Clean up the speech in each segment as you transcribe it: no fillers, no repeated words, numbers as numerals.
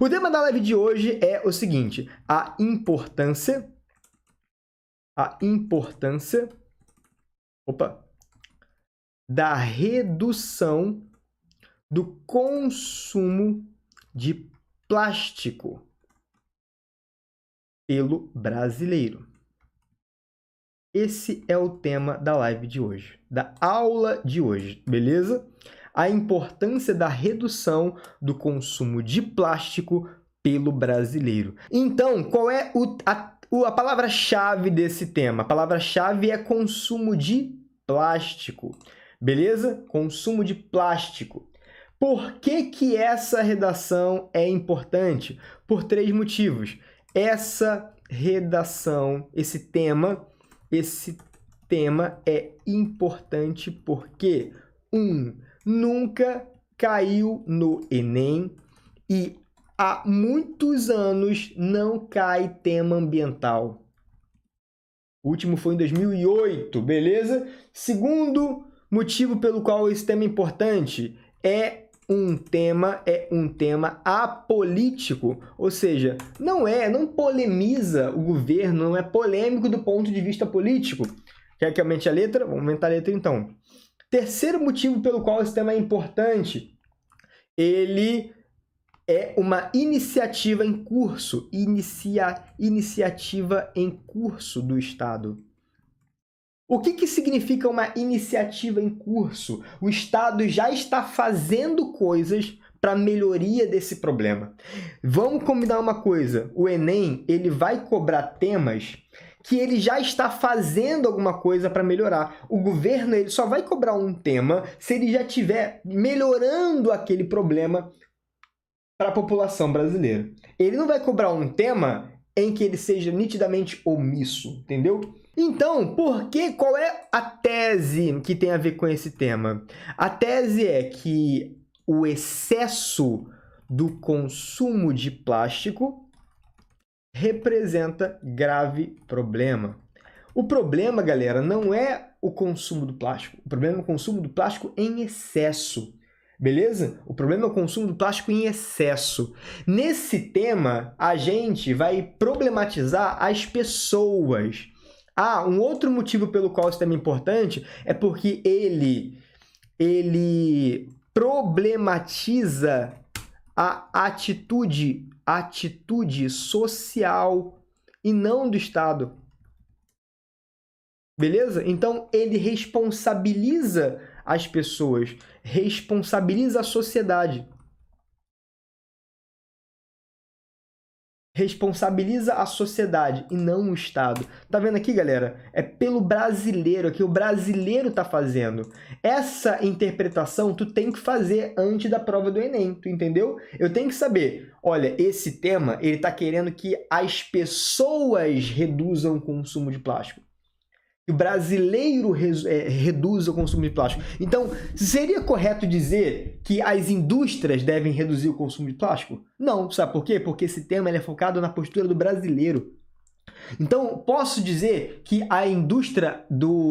O tema da live de hoje é o seguinte, a importância da redução do consumo de plástico pelo brasileiro. Esse é o tema da live de hoje, da aula de hoje, beleza? A importância da redução do consumo de plástico pelo brasileiro. Então, qual é a palavra-chave desse tema? A palavra-chave é consumo de plástico, beleza? Consumo de plástico. Por que essa redação é importante? Por 3 motivos. Essa redação, esse tema é importante porque, 1, nunca caiu no Enem e há muitos anos não cai tema ambiental. O último foi em 2008, beleza? Segundo motivo pelo qual esse tema é importante é um tema apolítico, ou seja, não polemiza o governo, não é polêmico do ponto de vista político. Quer que aumente a letra? Vamos aumentar a letra então. Terceiro motivo pelo qual esse tema é importante, ele é uma iniciativa em curso, iniciativa em curso do Estado. O que significa uma iniciativa em curso? O Estado já está fazendo coisas para melhoria desse problema. Vamos combinar uma coisa, o Enem ele vai cobrar temas que ele já está fazendo alguma coisa para melhorar. O governo ele só vai cobrar um tema se ele já estiver melhorando aquele problema para a população brasileira. Ele não vai cobrar um tema em que ele seja nitidamente omisso, entendeu? Então, qual é a tese que tem a ver com esse tema? A tese é que o excesso do consumo de plástico representa grave problema. O problema, galera, não é o consumo do plástico. O problema é o consumo do plástico em excesso. Beleza? O problema é o consumo do plástico em excesso. Nesse tema, a gente vai problematizar as pessoas. Um outro motivo pelo qual esse tema é importante é porque ele problematiza a atitude social e não do Estado. Beleza? Então, ele responsabiliza as pessoas, responsabiliza a sociedade. Responsabiliza a sociedade e não o Estado. Tá vendo aqui, galera? É pelo brasileiro, que o brasileiro tá fazendo. Essa interpretação tu tem que fazer antes da prova do Enem, tu entendeu? Eu tenho que saber, olha, esse tema, ele tá querendo que as pessoas reduzam o consumo de plástico. Que o brasileiro reduza o consumo de plástico. Então, seria correto dizer que as indústrias devem reduzir o consumo de plástico? Não, sabe por quê? Porque esse tema é focado na postura do brasileiro. Então, posso dizer que a indústria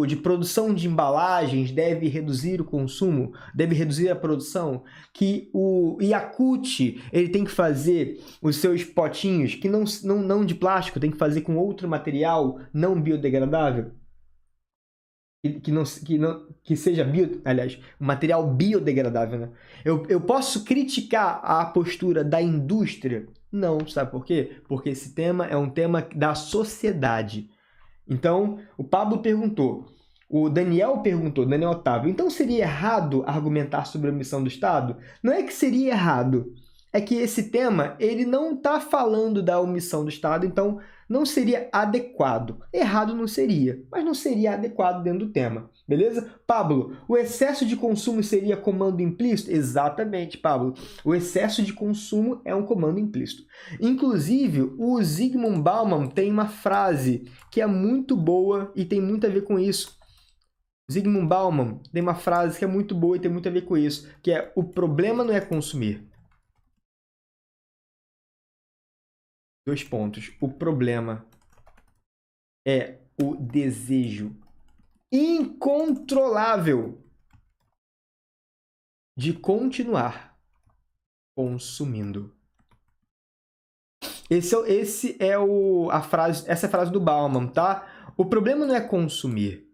de produção de embalagens deve reduzir o consumo, deve reduzir a produção, que o Yakult ele tem que fazer os seus potinhos, que não de plástico, tem que fazer com outro material não biodegradável? Que seja material biodegradável, né? Eu posso criticar a postura da indústria? Não, sabe por quê? Porque esse tema é um tema da sociedade. Então, o Pablo perguntou, o Daniel perguntou, Daniel Otávio, então seria errado argumentar sobre a omissão do Estado? Não é que seria errado, é que esse tema ele não está falando da omissão do Estado, então não seria adequado. Errado não seria, mas não seria adequado dentro do tema, beleza? Pablo, o excesso de consumo seria comando implícito? Exatamente, Pablo. O excesso de consumo é um comando implícito. Inclusive, o Zygmunt Bauman tem uma frase que é muito boa e tem muito a ver com isso. Zygmunt Bauman tem uma frase que é muito boa e tem muito a ver com isso, que é: o problema não é consumir. 2 pontos. O problema é o desejo incontrolável de continuar consumindo. Essa é a frase do Bauman, tá? O problema não é consumir.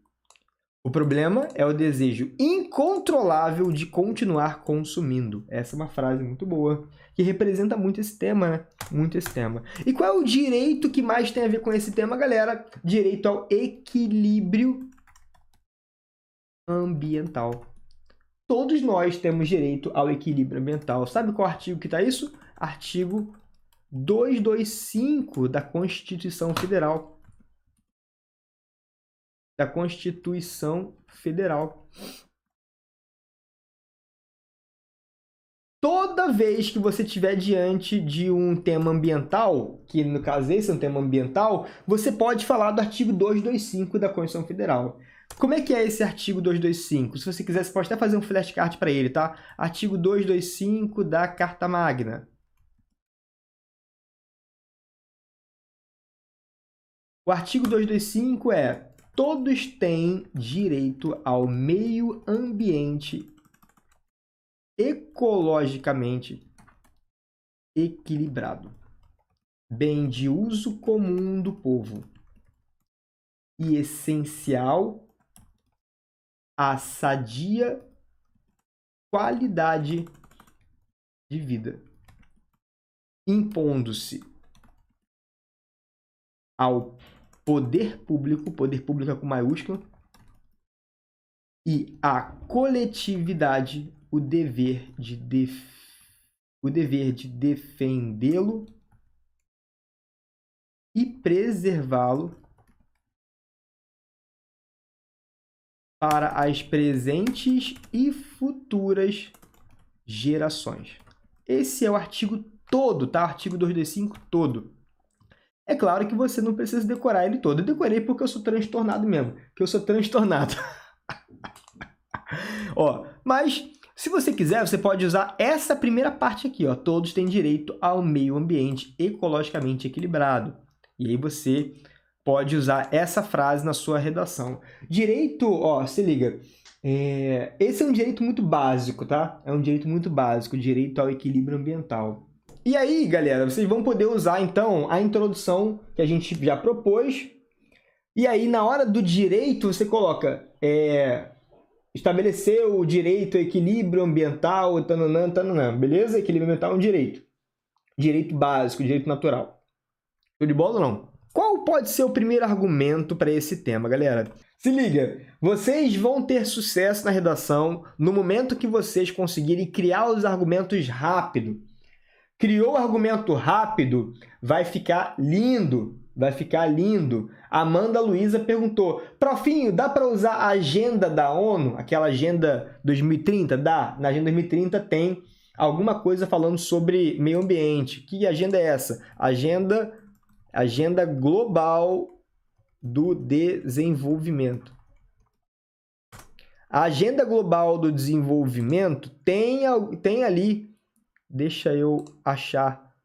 O problema é o desejo incontrolável de continuar consumindo. Essa é uma frase muito boa, que representa muito esse tema, né? Muito esse tema. E qual é o direito que mais tem a ver com esse tema, galera? Direito ao equilíbrio ambiental. Todos nós temos direito ao equilíbrio ambiental. Sabe qual artigo que está isso? Artigo 225 da Constituição Federal. Da Constituição Federal. Toda vez que você estiver diante de um tema ambiental, que no caso esse é um tema ambiental, você pode falar do artigo 225 da Constituição Federal. Como é que é esse artigo 225? Se você quiser, você pode até fazer um flashcard para ele, tá? Artigo 225 da Carta Magna. O artigo 225 é: todos têm direito ao meio ambiente ecologicamente equilibrado, bem de uso comum do povo e essencial à sadia qualidade de vida, impondo-se ao poder público é com maiúsculo, e à coletividade o dever de defendê-lo e preservá-lo para as presentes e futuras gerações. Esse é o artigo todo, tá? Artigo 225 todo. É claro que você não precisa decorar ele todo. Eu decorei porque eu sou transtornado mesmo. Que eu sou transtornado. Ó, mas se você quiser, você pode usar essa primeira parte aqui, ó. Todos têm direito ao meio ambiente ecologicamente equilibrado. E aí você pode usar essa frase na sua redação. Direito, ó, se liga. Esse é um direito muito básico, tá? É um direito muito básico, direito ao equilíbrio ambiental. E aí, galera, vocês vão poder usar, então, a introdução que a gente já propôs. E aí, na hora do direito, você coloca estabelecer o direito ao equilíbrio ambiental, tananã, tananã, beleza? Equilíbrio ambiental é um direito. Direito básico, direito natural. Show de bola ou não? Qual pode ser o primeiro argumento para esse tema, galera? Se liga, vocês vão ter sucesso na redação no momento que vocês conseguirem criar os argumentos rápido. Criou o argumento rápido, vai ficar lindo, vai ficar lindo. Amanda Luiza perguntou: profinho, dá para usar a agenda da ONU, aquela agenda 2030? Dá, na agenda 2030 tem alguma coisa falando sobre meio ambiente. Que agenda é essa? Agenda Global do Desenvolvimento. A Agenda Global do Desenvolvimento tem ali, deixa eu achar,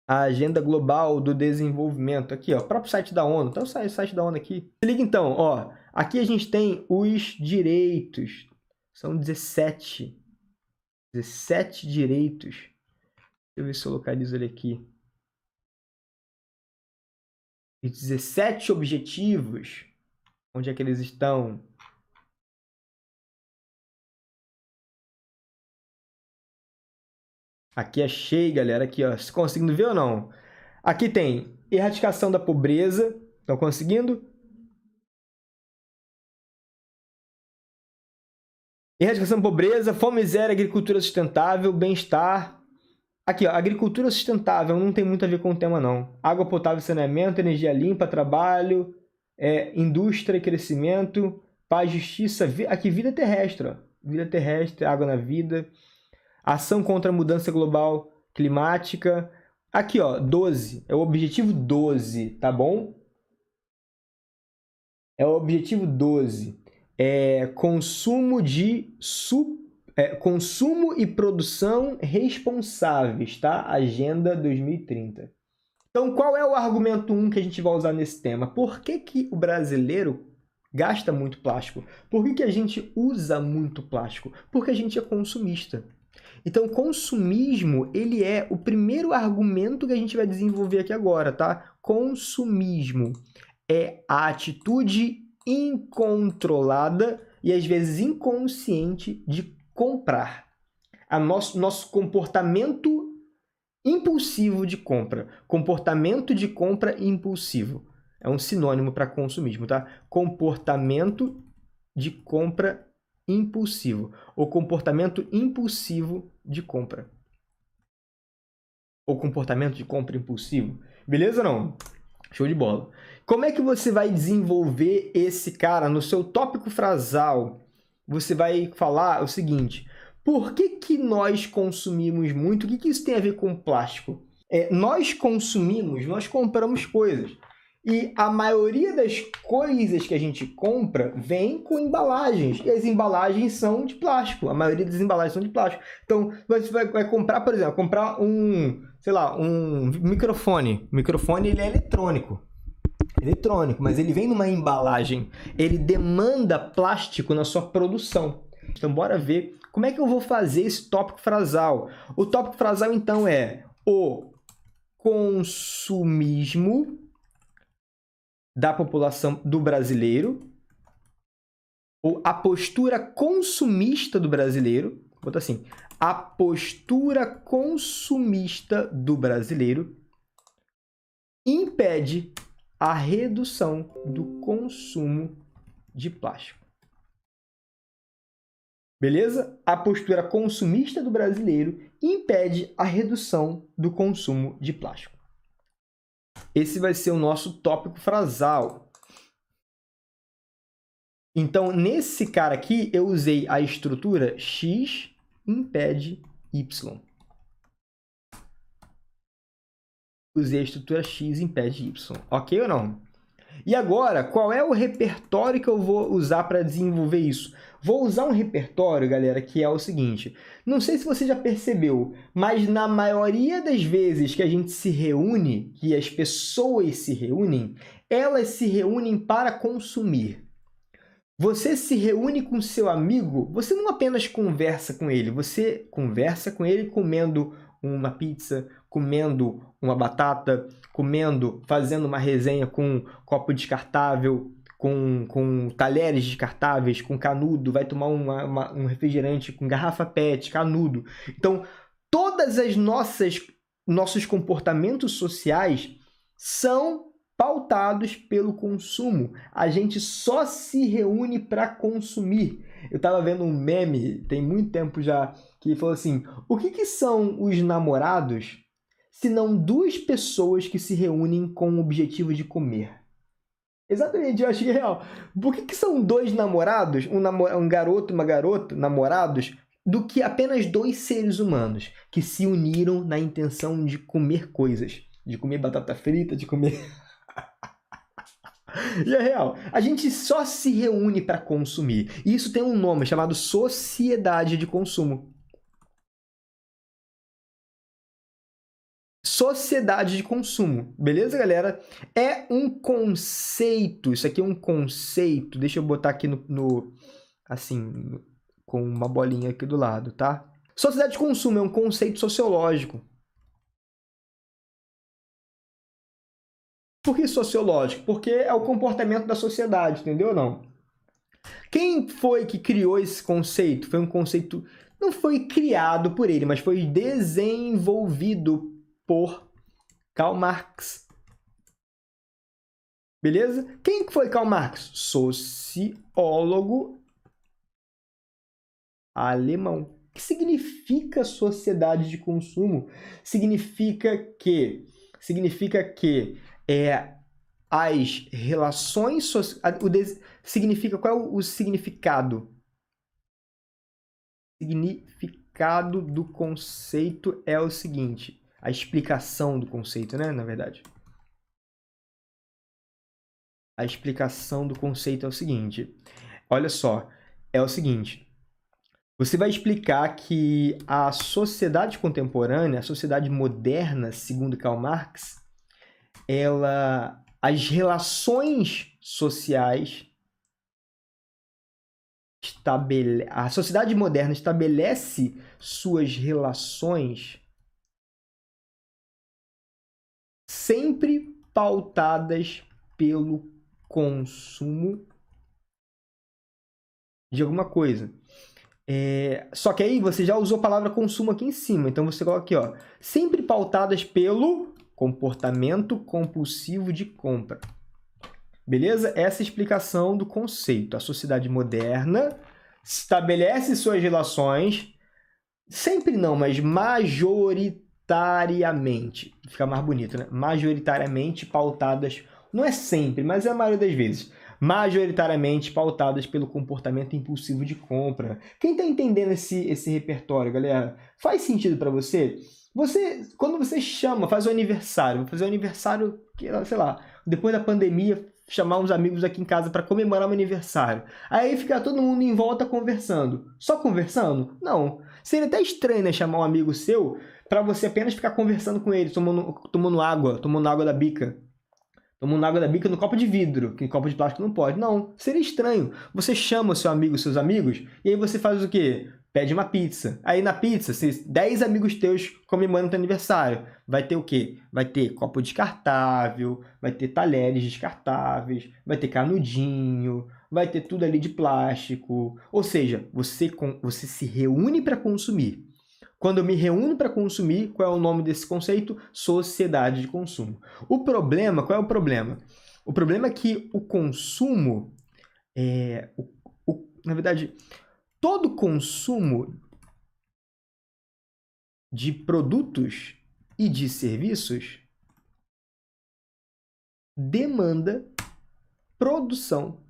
a Agenda Global do Desenvolvimento. Aqui, ó, o próprio site da ONU. Tá o site da ONU aqui. Se liga então, ó, aqui a gente tem os direitos. São 17. 17 direitos. Deixa eu ver se eu localizo ele aqui. Os 17 objetivos, onde é que eles estão? Aqui achei, galera, aqui, ó. Vocês conseguindo ver ou não? Aqui tem erradicação da pobreza. Estão conseguindo? Erradicação da pobreza, fome e zero, agricultura sustentável, bem-estar. Aqui, ó, agricultura sustentável não tem muito a ver com o tema, não. Água potável e saneamento, energia limpa, trabalho, indústria e crescimento, paz, justiça, aqui vida terrestre, ó. Vida terrestre, água na vida, ação contra a mudança global climática. Aqui, ó, 12, é o objetivo 12, tá bom? É o objetivo 12. Consumo e produção responsáveis, tá? Agenda 2030. Então, qual é o argumento 1 que a gente vai usar nesse tema? Por que o brasileiro gasta muito plástico? Por que a gente usa muito plástico? Porque a gente é consumista. Então, consumismo, ele é o primeiro argumento que a gente vai desenvolver aqui agora, tá? Consumismo é a atitude incontrolada e às vezes inconsciente de comprar. Nosso comportamento impulsivo de compra. Comportamento de compra impulsivo. É um sinônimo para consumismo, tá? Comportamento de compra impulsivo. Ou comportamento impulsivo de compra. Ou comportamento de compra impulsivo. Beleza ou não? Show de bola. Como é que você vai desenvolver esse cara no seu tópico frasal? Você vai falar o seguinte: por que nós consumimos muito? O que isso tem a ver com plástico? Nós consumimos, nós compramos coisas. E a maioria das coisas que a gente compra vem com embalagens. E as embalagens são de plástico. A maioria das embalagens são de plástico. Então, você vai comprar, por exemplo, sei lá, um microfone. O microfone ele é eletrônico, mas ele vem numa embalagem. Ele demanda plástico na sua produção. Então, bora ver como é que eu vou fazer esse tópico frasal. O tópico frasal, então, é o consumismo da população do brasileiro, ou a postura consumista do brasileiro, vou botar assim, a postura consumista do brasileiro impede a redução do consumo de plástico. Beleza? A postura consumista do brasileiro impede a redução do consumo de plástico. Esse vai ser o nosso tópico frasal. Então, nesse cara aqui, eu usei a estrutura X impede Y. Usei a estrutura X impede Y. Ok ou não? E agora, qual é o repertório que eu vou usar para desenvolver isso? Vou usar um repertório, galera, que é o seguinte. Não sei se você já percebeu, mas na maioria das vezes que a gente se reúne, que as pessoas se reúnem, elas se reúnem para consumir. Você se reúne com seu amigo, você não apenas conversa com ele, você conversa com ele comendo uma pizza, comendo uma batata, fazendo uma resenha com um copo descartável, com talheres descartáveis, com canudo, vai tomar um refrigerante com garrafa PET, canudo. Então, todas as nossos comportamentos sociais são pautados pelo consumo. A gente só se reúne para consumir. Eu estava vendo um meme, tem muito tempo já, que falou assim: o que são os namorados se não duas pessoas que se reúnem com o objetivo de comer? Exatamente, eu acho que é real. Por que são dois namorados, um garoto e uma garota, namorados, do que apenas dois seres humanos que se uniram na intenção de comer coisas? De comer batata frita, de comer... E é real. A gente só se reúne para consumir. E isso tem um nome chamado sociedade de consumo. Sociedade de consumo. Beleza, galera? É um conceito. Isso aqui é um conceito. Deixa eu botar aqui assim, com uma bolinha aqui do lado, tá? Sociedade de consumo é um conceito sociológico. Por que sociológico? Porque é o comportamento da sociedade, entendeu ou não? Quem foi que criou esse conceito? Foi um conceito... Não foi criado por ele, mas foi desenvolvido por Karl Marx. Beleza? Quem foi Karl Marx? Sociólogo alemão. O que significa sociedade de consumo? Significa que as relações significa qual é o significado? O significado do conceito é o seguinte, a explicação do conceito, né, na verdade. A explicação do conceito é o seguinte. Olha só, é o seguinte. Você vai explicar que a sociedade contemporânea, a sociedade moderna, segundo Karl Marx, as relações sociais a sociedade moderna estabelece suas relações sempre pautadas pelo consumo de alguma coisa. Só que aí você já usou a palavra consumo aqui em cima, então você coloca aqui, ó, sempre pautadas pelo comportamento compulsivo de compra. Beleza? Essa é a explicação do conceito. A sociedade moderna estabelece suas relações, sempre não, mas majoritariamente, fica mais bonito, né? Majoritariamente pautadas, não é sempre, mas é a maioria das vezes, majoritariamente pautadas pelo comportamento impulsivo de compra. Quem está entendendo esse repertório, galera? Faz sentido para você? Quando você chama, faz um aniversário, vou fazer um aniversário, sei lá, depois da pandemia, chamar uns amigos aqui em casa para comemorar meu aniversário. Aí fica todo mundo em volta conversando. Só conversando? Não. Seria até estranho, né, chamar um amigo seu para você apenas ficar conversando com ele, tomando água da bica. Tomando água da bica no copo de vidro, que em copo de plástico não pode. Não, seria estranho. Você chama o seu amigo, seus amigos, e aí você faz o quê? Pede uma pizza. Aí na pizza, 10 amigos teus comemorando teu aniversário. Vai ter o quê? Vai ter copo descartável, vai ter talheres descartáveis, vai ter canudinho, vai ter tudo ali de plástico. Ou seja, você se reúne para consumir. Quando eu me reúno para consumir, qual é o nome desse conceito? Sociedade de consumo. O problema, qual é o problema? O problema é que o consumo, na verdade, todo consumo de produtos e de serviços demanda produção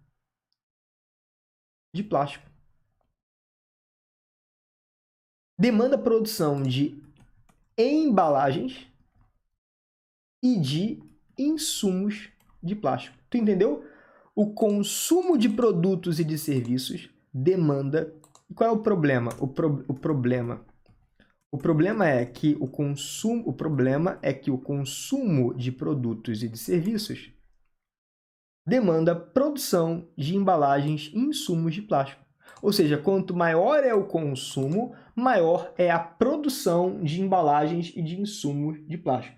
de plástico. Demanda produção de embalagens e de insumos de plástico. Tu entendeu? O consumo de produtos e de serviços demanda... Qual é o problema? O problema é que o consumo de produtos e de serviços demanda produção de embalagens e insumos de plástico. Ou seja, quanto maior é o consumo, maior é a produção de embalagens e de insumos de plástico.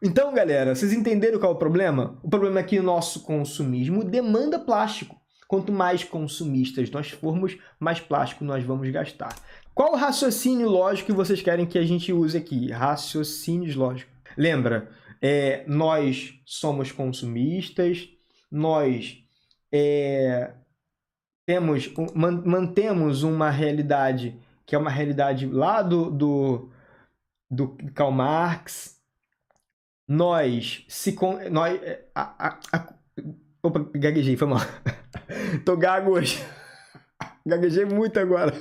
Então, galera, vocês entenderam qual é o problema? O problema é que o nosso consumismo demanda plástico. Quanto mais consumistas nós formos, mais plástico nós vamos gastar. Qual o raciocínio lógico que vocês querem que a gente use aqui? Raciocínios lógicos. Lembra, nós somos consumistas, nós mantemos uma realidade que é uma realidade lá do Karl Marx. Opa, gaguejei, foi mal. Tô gago hoje. Gaguejei muito agora.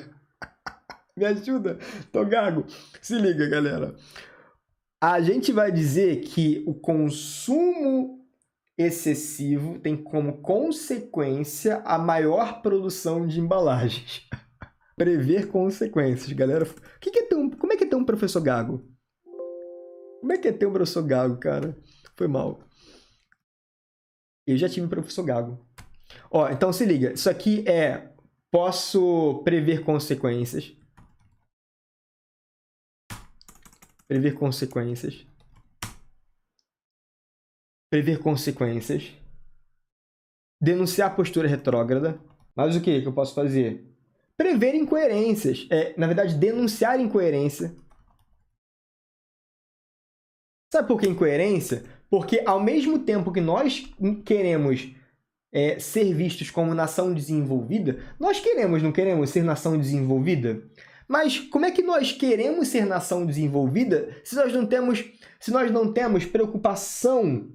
Me ajuda, tô gago. Se liga, galera. A gente vai dizer que o consumo excessivo tem como consequência a maior produção de embalagens. Prever consequências, galera. Como é que é ter um professor gago? Como é que é ter um professor gago, cara? Foi mal. Eu já tive um professor gago. Ó, então se liga. Isso aqui posso prever consequências. Prever consequências. Prever consequências. Denunciar postura retrógrada. Mas o que eu posso fazer? Prever incoerências. Na verdade, denunciar incoerência. Sabe por que incoerência? Porque ao mesmo tempo que nós queremos ser vistos como nação desenvolvida, nós não queremos ser nação desenvolvida? Mas como é que nós queremos ser nação desenvolvida se nós não temos preocupação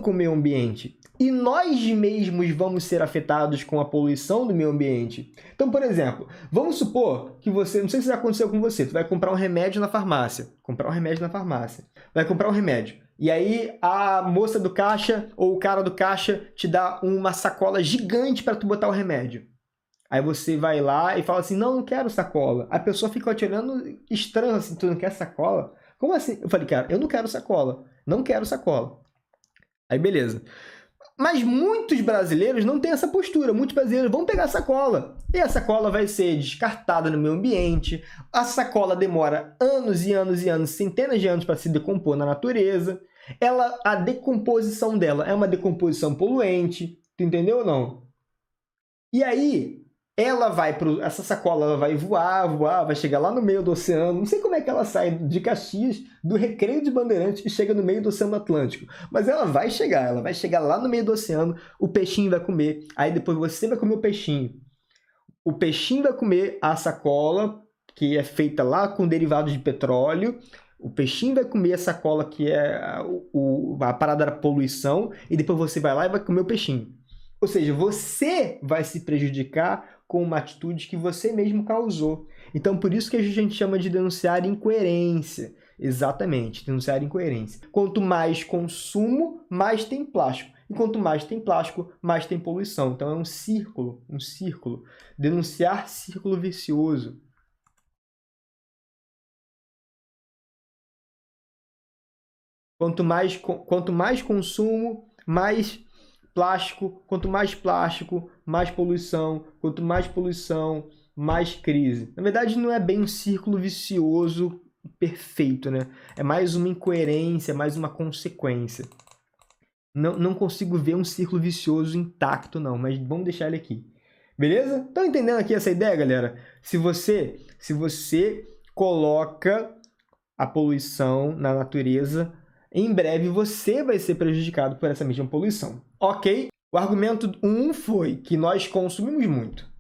com o meio ambiente? E nós mesmos vamos ser afetados com a poluição do meio ambiente. Então, por exemplo, vamos supor que você, não sei se já aconteceu com você, tu vai comprar um remédio na farmácia. Vai comprar um remédio. E aí a moça do caixa ou o cara do caixa te dá uma sacola gigante para tu botar o remédio. Aí você vai lá e fala assim, não quero sacola. A pessoa fica te olhando estranho assim, tu não quer sacola? Como assim? Eu falei, cara, eu não quero sacola. Não quero sacola. Aí beleza. Mas muitos brasileiros não têm essa postura. Muitos brasileiros vão pegar a sacola. E a sacola vai ser descartada no meio ambiente. A sacola demora anos e anos e anos, centenas de anos para se decompor na natureza. A decomposição dela é uma decomposição poluente. Tu entendeu ou não? E aí, essa sacola ela vai voar, vai chegar lá no meio do oceano. Não sei como é que ela sai de Caxias, do Recreio de Bandeirantes, e chega no meio do Oceano Atlântico. Mas ela vai chegar lá no meio do oceano, o peixinho vai comer. Aí depois você vai comer o peixinho. O peixinho vai comer a sacola, que é feita lá com derivados de petróleo. O peixinho vai comer a sacola, que é a parada da poluição, e depois você vai lá e vai comer o peixinho. Ou seja, você vai se prejudicar com uma atitude que você mesmo causou. Então, por isso que a gente chama de denunciar incoerência. Exatamente, denunciar incoerência. Quanto mais consumo, mais tem plástico. E quanto mais tem plástico, mais tem poluição. Então, é um círculo, um círculo. Denunciar círculo vicioso. Quanto mais consumo, mais plástico. Quanto mais plástico, mais poluição. Quanto mais poluição, mais crise. Na verdade, não é bem um círculo vicioso perfeito, né? É mais uma incoerência, mais uma consequência. Não consigo ver um círculo vicioso intacto, não, mas vamos deixar ele aqui. Beleza? Estão entendendo aqui essa ideia, galera? Se você coloca a poluição na natureza, em breve você vai ser prejudicado por essa mesma poluição. Ok? O argumento 1 foi que nós consumimos muito.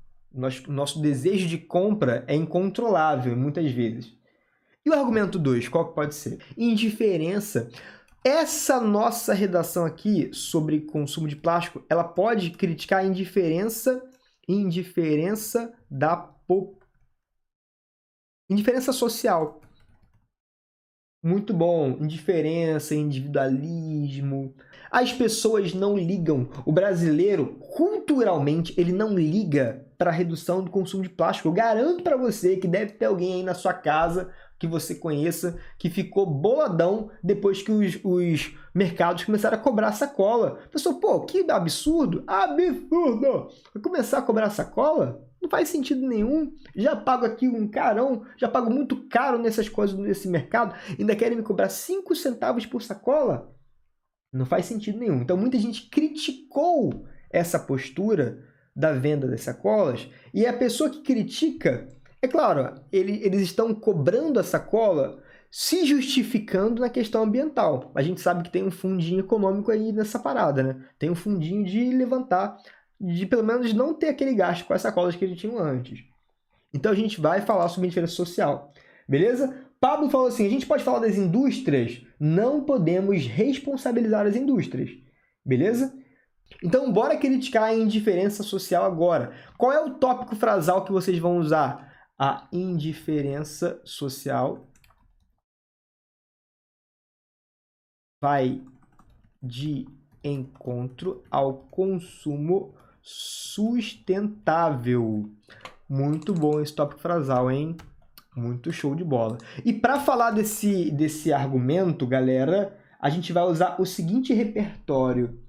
Nosso desejo de compra é incontrolável, muitas vezes. E o argumento 2, qual que pode ser? Indiferença. Essa nossa redação aqui sobre consumo de plástico, ela pode criticar a indiferença social. Muito bom. Indiferença, individualismo. As pessoas não ligam. O brasileiro, culturalmente, ele não liga para a redução do consumo de plástico. Eu garanto para você que deve ter alguém aí na sua casa que você conheça, que ficou boladão depois que os mercados começaram a cobrar sacola. Pessoal, pô, que absurdo! Absurdo! Vai começar a cobrar sacola? Não faz sentido nenhum. Já pago aqui um carão, já pago muito caro nessas coisas nesse mercado, ainda querem me cobrar 5 centavos por sacola? Não faz sentido nenhum. Então, muita gente criticou essa postura da venda das sacolas, e a pessoa que critica, é claro, eles estão cobrando a sacola se justificando na questão ambiental. A gente sabe que tem um fundinho econômico aí nessa parada, né? Tem um fundinho de levantar, de pelo menos não ter aquele gasto com as sacolas que eles tinham antes. Então a gente vai falar sobre indiferença social, beleza? Pablo falou assim, a gente pode falar das indústrias? Não podemos responsabilizar as indústrias, beleza? Então bora criticar a indiferença social agora. Qual é o tópico frasal que vocês vão usar? A indiferença social vai de encontro ao consumo sustentável. Muito bom esse tópico frasal, hein? Muito show de bola. E para falar desse argumento, galera, a gente vai usar o seguinte repertório.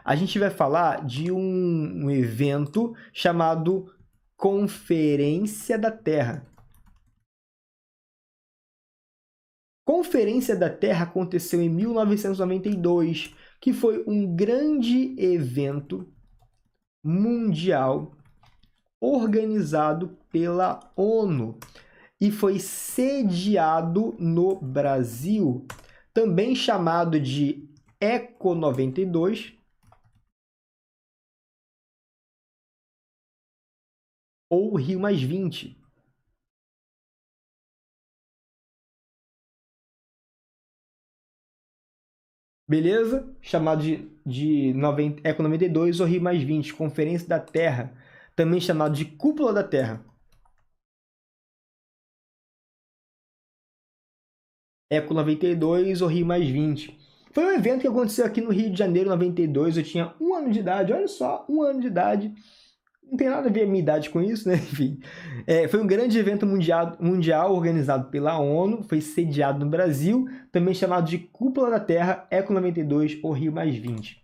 A gente vai falar de um evento chamado Conferência da Terra. Conferência da Terra aconteceu em 1992, que foi um grande evento mundial organizado pela ONU e foi sediado no Brasil, também chamado de Eco 92 ou Rio+20. Beleza? Chamado de Eco 92 ou Rio+20, Conferência da Terra, também chamado de Cúpula da Terra. Eco 92 ou Rio+20. Foi um evento que aconteceu aqui no Rio de Janeiro, 92. Eu tinha 1 ano de idade, olha só, 1 ano de idade. Não tem nada a ver a minha idade com isso, né? Enfim, foi um grande evento mundial organizado pela ONU, foi sediado no Brasil, também chamado de Cúpula da Terra, Eco 92 ou Rio+20.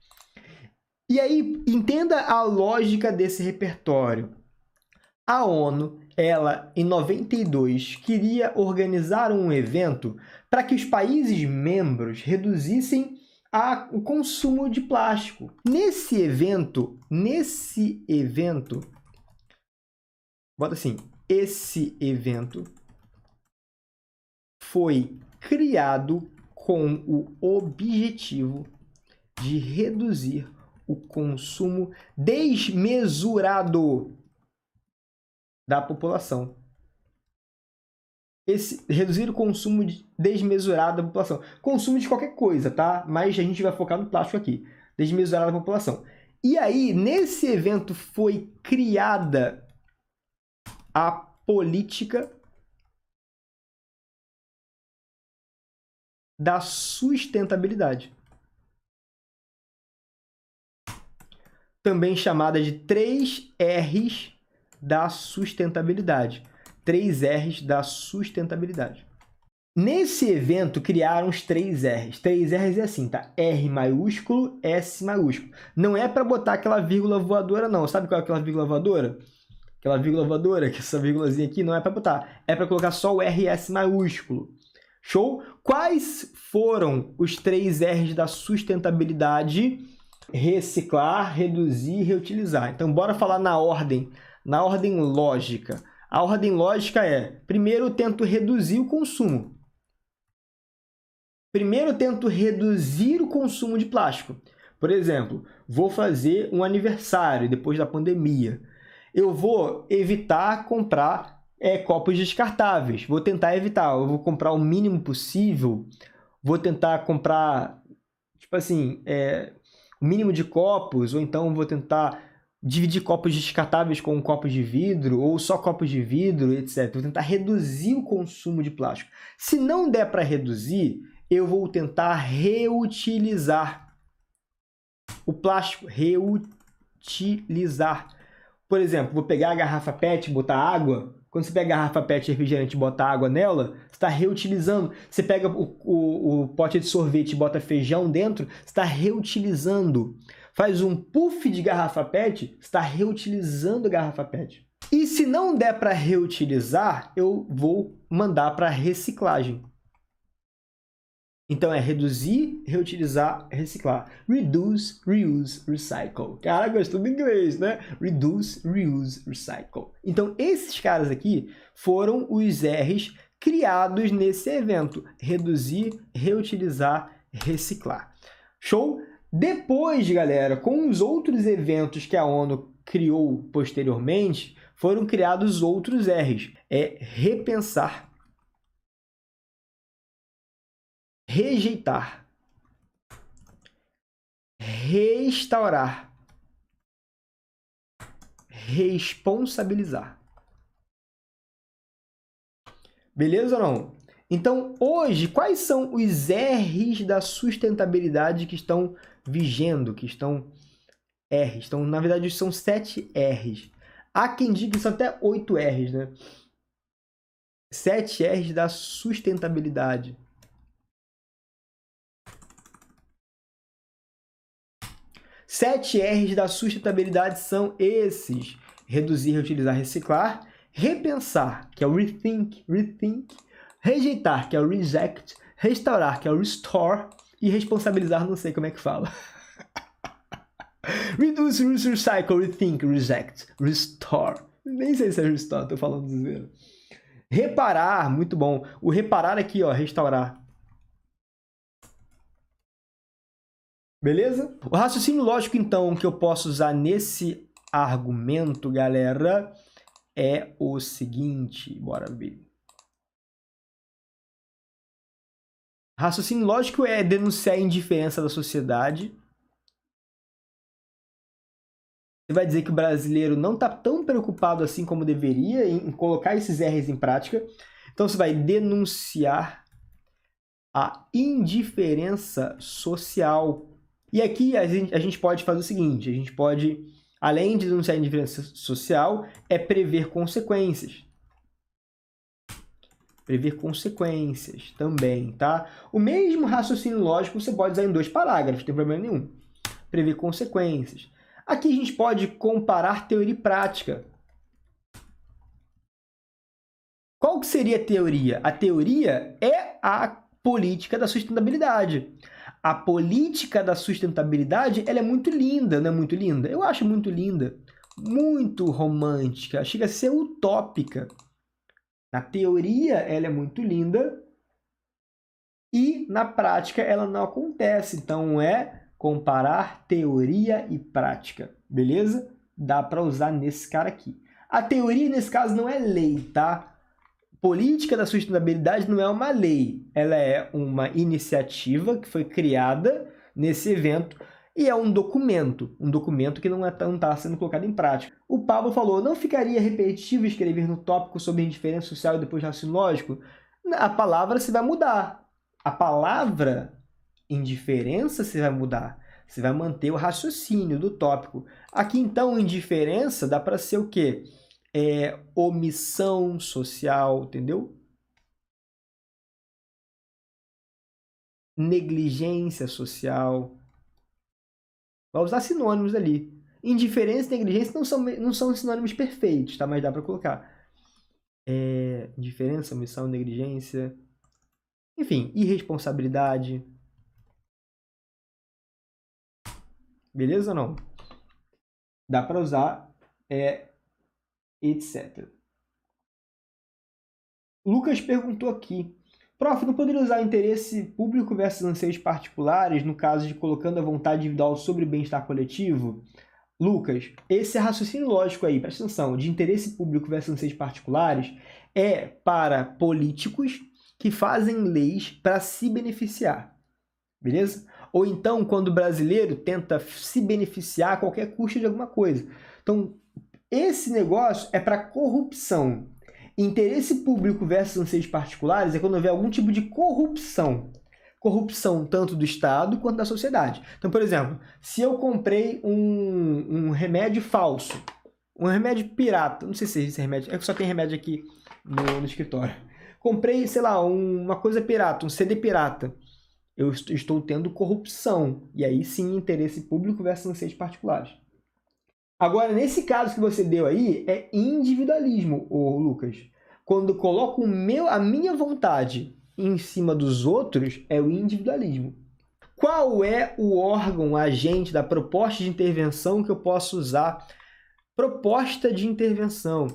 E aí, entenda a lógica desse repertório. A ONU, ela, em 92, queria organizar um evento para que os países membros reduzissem o consumo de plástico. Nesse evento, bota assim, esse evento foi criado com o objetivo de reduzir o consumo desmesurado da população. Reduzir o consumo desmesurado da população. Consumo de qualquer coisa, tá? Mas a gente vai focar no plástico aqui. Desmesurado da população. E aí, nesse evento foi criada a política da sustentabilidade. Também chamada de 3 R's da sustentabilidade. 3 R's da sustentabilidade. Nesse evento, criaram os 3 R's. 3 R's é assim, tá? R maiúsculo, S maiúsculo. Não é para botar aquela vírgula voadora, não. Sabe qual é aquela vírgula voadora? Aquela vírgula voadora, que essa vírgulazinha aqui não é para botar. É para colocar só o R e S maiúsculo. Show? Quais foram os 3 R's da sustentabilidade? Reciclar, reduzir e reutilizar. Então, bora falar na ordem lógica. A ordem lógica é, primeiro eu tento reduzir o consumo. Primeiro eu tento reduzir o consumo de plástico. Por exemplo, vou fazer um aniversário depois da pandemia. Eu vou evitar comprar copos descartáveis. Vou tentar evitar. Eu vou comprar o mínimo possível. Vou tentar comprar, tipo assim, o mínimo de copos, ou então vou tentar dividir copos descartáveis com copos de vidro, ou só copos de vidro, etc. Vou tentar reduzir o consumo de plástico. Se não der para reduzir, eu vou tentar reutilizar o plástico. Reutilizar. Por exemplo, vou pegar a garrafa PET e botar água. Quando você pega a garrafa PET refrigerante e bota água nela, você está reutilizando. Você pega o pote de sorvete e bota feijão dentro, você está reutilizando. Faz um puff de garrafa PET, você está reutilizando a garrafa PET. E se não der para reutilizar, eu vou mandar para reciclagem. Então é reduzir, reutilizar, reciclar. Reduce, reuse, recycle. Cara, gostou do inglês, né? Reduce, reuse, recycle. Então esses caras aqui foram os R's criados nesse evento. Reduzir, reutilizar, reciclar. Show? Depois, galera, com os outros eventos que a ONU criou posteriormente, foram criados outros R's. Repensar, rejeitar, restaurar, responsabilizar. Beleza ou não? Então, hoje, quais são os R's da sustentabilidade que estão vigendo, que estão R's? Então, na verdade, são 7 R's. Há quem diga que são até 8 R's, né? 7 R's da sustentabilidade. 7 R's da sustentabilidade são esses: reduzir, reutilizar, reciclar, repensar, que é o rethink, rejeitar, que é o reject, restaurar, que é o restore, e responsabilizar, não sei como é que fala. Reduce, reuse, recycle, rethink, reject, restore. Nem sei se é restore, tô falando zoeira. Reparar, muito bom. O reparar aqui, ó, restaurar. Beleza? O raciocínio lógico, então, que eu posso usar nesse argumento, galera, é o seguinte. Bora ver. Raciocínio lógico é denunciar a indiferença da sociedade. Você vai dizer que o brasileiro não está tão preocupado assim como deveria em colocar esses R's em prática. Então, você vai denunciar a indiferença social. E aqui a gente pode fazer o seguinte, a gente pode, além de denunciar a indiferença social, prever consequências. Prever consequências também, tá? O mesmo raciocínio lógico você pode usar em 2 parágrafos, não tem problema nenhum. prever consequências. Aqui a gente pode comparar teoria e prática. Qual que seria a teoria? A teoria é a política da sustentabilidade. A política da sustentabilidade, ela é muito linda, não é muito linda? Eu acho muito linda, muito romântica, chega a ser utópica. Na teoria, ela é muito linda e na prática ela não acontece. Então, é comparar teoria e prática, beleza? Dá para usar nesse cara aqui. A teoria, nesse caso, não é lei, tá? Política da sustentabilidade não é uma lei, ela é uma iniciativa que foi criada nesse evento e é um documento que não está sendo colocado em prática. O Pablo falou, não ficaria repetitivo escrever no tópico sobre indiferença social e depois raciocínio lógico? A palavra se vai mudar. A palavra indiferença se vai mudar. Você vai manter o raciocínio do tópico. Aqui, então, indiferença dá para ser o quê? Omissão social, entendeu? Negligência social. Vai usar sinônimos ali. Indiferença e negligência não são sinônimos perfeitos, tá? Mas dá para colocar. Indiferença, omissão, negligência. Enfim, irresponsabilidade. Beleza ou não? Dá para usar, etc. Lucas perguntou aqui, prof, não poderia usar interesse público versus anseios particulares no caso de colocando a vontade individual sobre o bem-estar coletivo? Lucas, esse raciocínio lógico aí, presta atenção, de interesse público versus anseios particulares é para políticos que fazem leis para se beneficiar, beleza? Ou então, quando o brasileiro tenta se beneficiar a qualquer custo de alguma coisa. Então, esse negócio é para corrupção. Interesse público versus anseios particulares é quando houver algum tipo de corrupção. Corrupção tanto do Estado quanto da sociedade. Então, por exemplo, se eu comprei um remédio falso, um remédio pirata, não sei se esse remédio, é que só tem remédio aqui no escritório. Comprei, sei lá, uma coisa pirata, um CD pirata. Eu estou tendo corrupção. E aí sim, interesse público versus anseios particulares. Agora, nesse caso que você deu aí, é individualismo, Lucas. Quando eu coloco a minha vontade em cima dos outros, é o individualismo. Qual é o órgão, agente da proposta de intervenção que eu posso usar? Proposta de intervenção.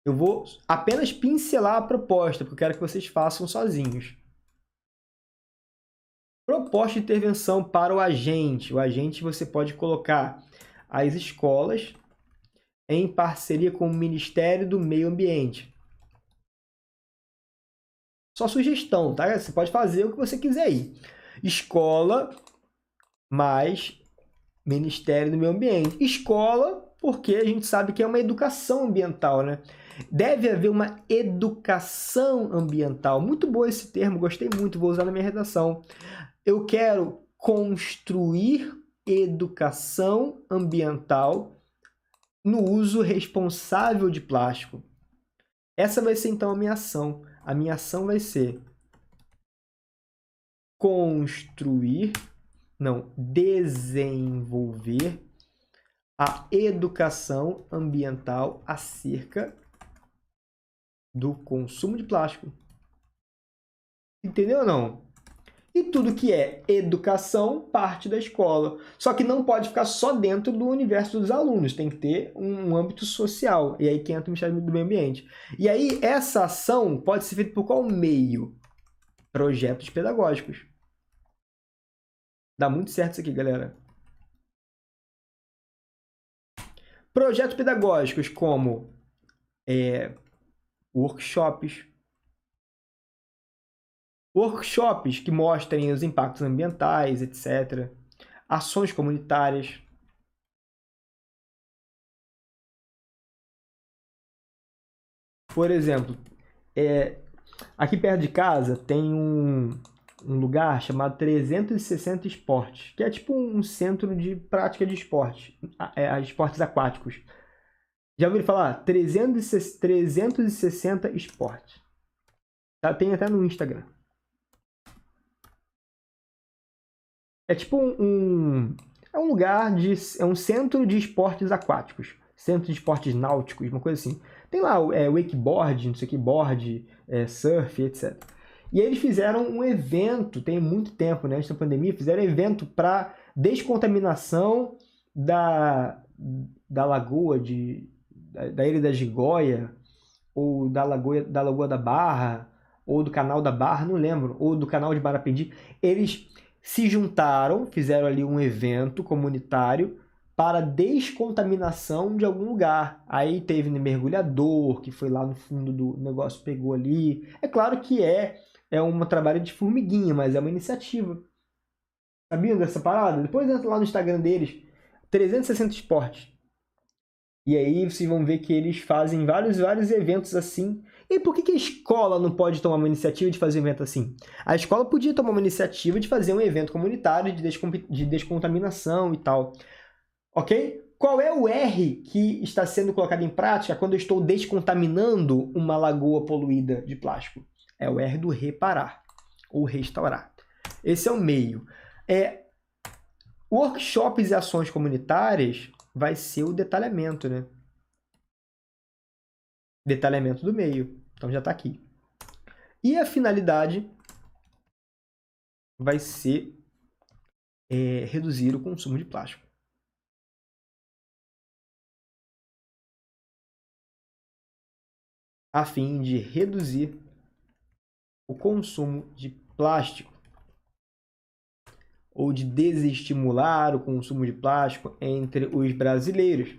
Eu vou apenas pincelar a proposta, porque eu quero que vocês façam sozinhos. Proposta de intervenção para o agente. O agente você pode colocar as escolas em parceria com o Ministério do Meio Ambiente. Só sugestão, tá? Você pode fazer o que você quiser aí. Escola mais Ministério do Meio Ambiente. Escola, porque a gente sabe que é uma educação ambiental, né? Deve haver uma educação ambiental. Muito bom esse termo, gostei muito, vou usar na minha redação. Eu quero construir educação ambiental no uso responsável de plástico. Essa vai ser, então, a minha ação. A minha ação vai ser desenvolver a educação ambiental acerca do consumo de plástico. Entendeu ou não? E tudo que é educação parte da escola. Só que não pode ficar só dentro do universo dos alunos. Tem que ter um âmbito social. E aí que entra o Ministério do Meio Ambiente. E aí essa ação pode ser feita por qual meio? Projetos pedagógicos. Dá muito certo isso aqui, galera. Projetos pedagógicos como workshops. Workshops que mostrem os impactos ambientais, etc. Ações comunitárias. Por exemplo, aqui perto de casa tem um lugar chamado 360 Esportes, que é tipo um centro de prática de esportes, esportes aquáticos. Já ouviram falar? 360 Esportes. Tem até no Instagram. É tipo é um lugar é um centro de esportes aquáticos, centro de esportes náuticos, uma coisa assim. Tem lá wakeboard, não sei o que, board, surf, etc. E aí eles fizeram um evento, tem muito tempo, né, antes da pandemia, fizeram um evento para descontaminação da lagoa da Ilha da Gigoia, ou da Lagoa da Barra, ou do Canal da Barra, não lembro, ou do Canal de Marapendi. Eles se juntaram, fizeram ali um evento comunitário para descontaminação de algum lugar. Aí teve mergulhador, que foi lá no fundo do negócio, pegou ali. É claro que é um trabalho de formiguinha, mas é uma iniciativa. Sabiam dessa parada? Depois entra lá no Instagram deles, 360 Esportes. E aí vocês vão ver que eles fazem vários eventos assim. E por que a escola não pode tomar uma iniciativa de fazer um evento assim? A escola podia tomar uma iniciativa de fazer um evento comunitário de descontaminação e tal. Ok? Qual é o R que está sendo colocado em prática quando eu estou descontaminando uma lagoa poluída de plástico? É o R do reparar ou restaurar. Esse é o meio. Workshops e ações comunitárias vai ser o detalhamento, né? Detalhamento do meio. Então já está aqui. E a finalidade vai ser reduzir o consumo de plástico. A fim de reduzir o consumo de plástico ou de desestimular o consumo de plástico entre os brasileiros.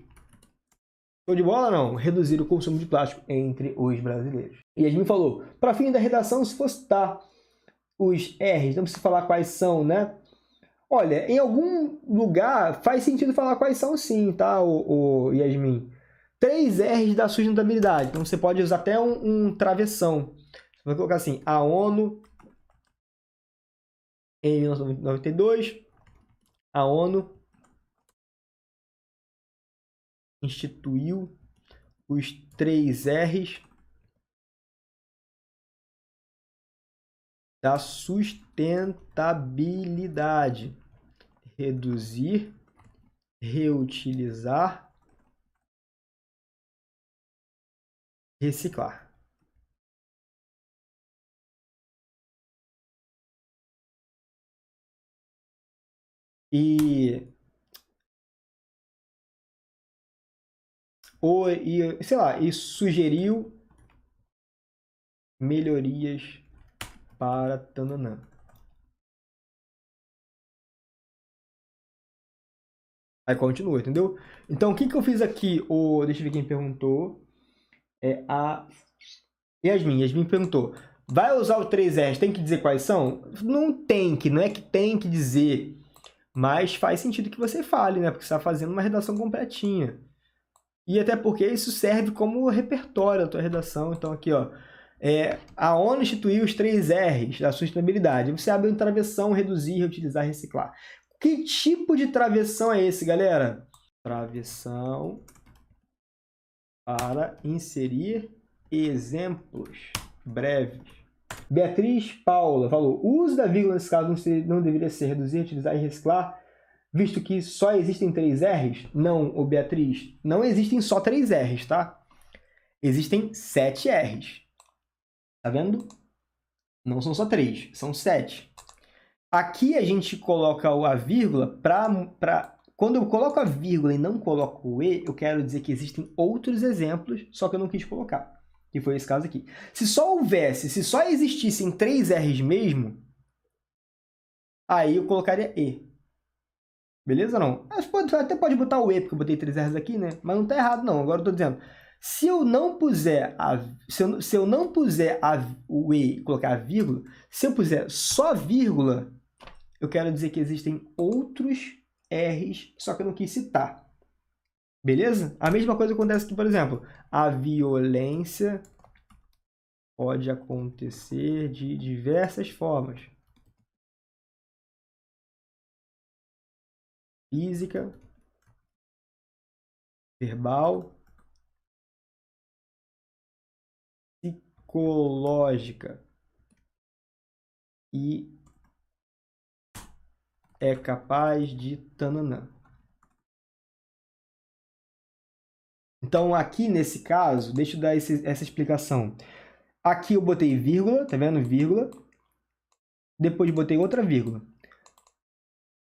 Show de bola, não? Reduzir o consumo de plástico entre os brasileiros. E Yasmin falou, para fim da redação, se fosse citar os R's, não precisa falar quais são, né? Olha, em algum lugar faz sentido falar quais são sim, tá, o Yasmin? 3 R's da sustentabilidade. Então você pode usar até um travessão. Você vai colocar assim, a ONU, em 1992, a ONU instituiu os 3 R's da sustentabilidade. Reduzir, reutilizar, reciclar. E sei lá, e sugeriu melhorias para Tananã. Aí continua, entendeu? Então, o que eu fiz aqui? Deixa eu ver quem perguntou. É a Yasmin. Yasmin perguntou, vai usar o 3S, tem que dizer quais são? Não tem que, não é que tem que dizer. Mas faz sentido que você fale, né? Porque você está fazendo uma redação completinha. E até porque isso serve como repertório da tua redação. Então, aqui, ó. A ONU instituiu os 3 R's da sustentabilidade. Você abre um travessão, reduzir, reutilizar, reciclar. Que tipo de travessão é esse, galera? Travessão para inserir exemplos breves. Beatriz Paula falou, o uso da vírgula nesse caso não deveria ser reduzir, reutilizar e reciclar, visto que só existem 3 R's? Não, Beatriz, não existem só 3 R's, tá? Existem 7 R's. Tá vendo? Não são só 3, são 7. Aqui a gente coloca a vírgula para... Quando eu coloco a vírgula e não coloco o E, eu quero dizer que existem outros exemplos, só que eu não quis colocar. Que foi esse caso aqui. Se só existissem 3 R's mesmo, aí eu colocaria E. Beleza ou não? Até pode botar o E, porque eu botei 3 R's aqui, né? Mas não tá errado, não. Agora eu tô dizendo, se eu não puser o E e colocar a vírgula, se eu puser só vírgula, eu quero dizer que existem outros R's, só que eu não quis citar. Beleza? A mesma coisa acontece aqui, por exemplo, a violência pode acontecer de diversas formas. Física, verbal, psicológica e é capaz de tananã. Então, aqui nesse caso, deixa eu dar essa explicação. Aqui eu botei vírgula, tá vendo? Vírgula. Depois botei outra vírgula.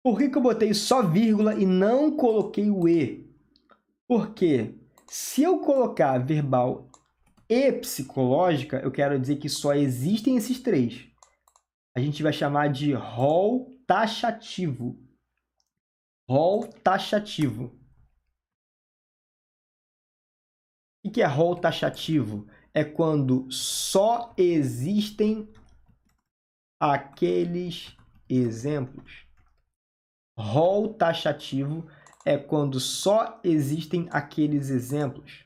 Por que eu botei só vírgula e não coloquei o E? Porque se eu colocar verbal e psicológica, eu quero dizer que só existem esses três. A gente vai chamar de rol taxativo. Rol taxativo. O que é rol taxativo? É quando só existem aqueles exemplos. Rol taxativo é quando só existem aqueles exemplos.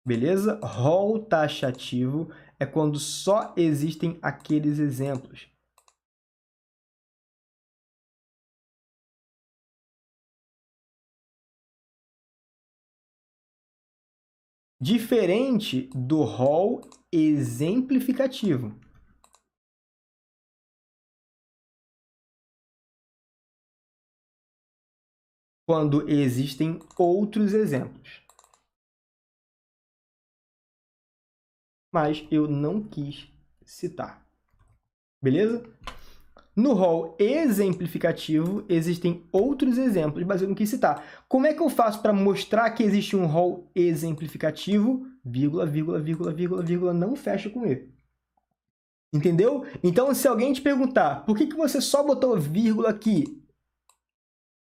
Beleza? Rol taxativo é quando só existem aqueles exemplos. Diferente do rol exemplificativo. Quando existem outros exemplos. Mas eu não quis citar. Beleza? No rol exemplificativo, existem outros exemplos, mas eu não quis citar. Como é que eu faço para mostrar que existe um rol exemplificativo? Vírgula, vírgula, vírgula, vírgula, vírgula, não fecha com E. Entendeu? Então, se alguém te perguntar por que você só botou vírgula aqui,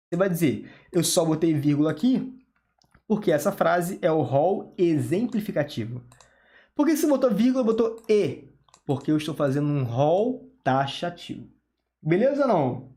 você vai dizer, eu só botei vírgula aqui porque essa frase é o rol exemplificativo. Por que você botou vírgula e botou E? Porque eu estou fazendo um rol taxativo. Beleza ou não?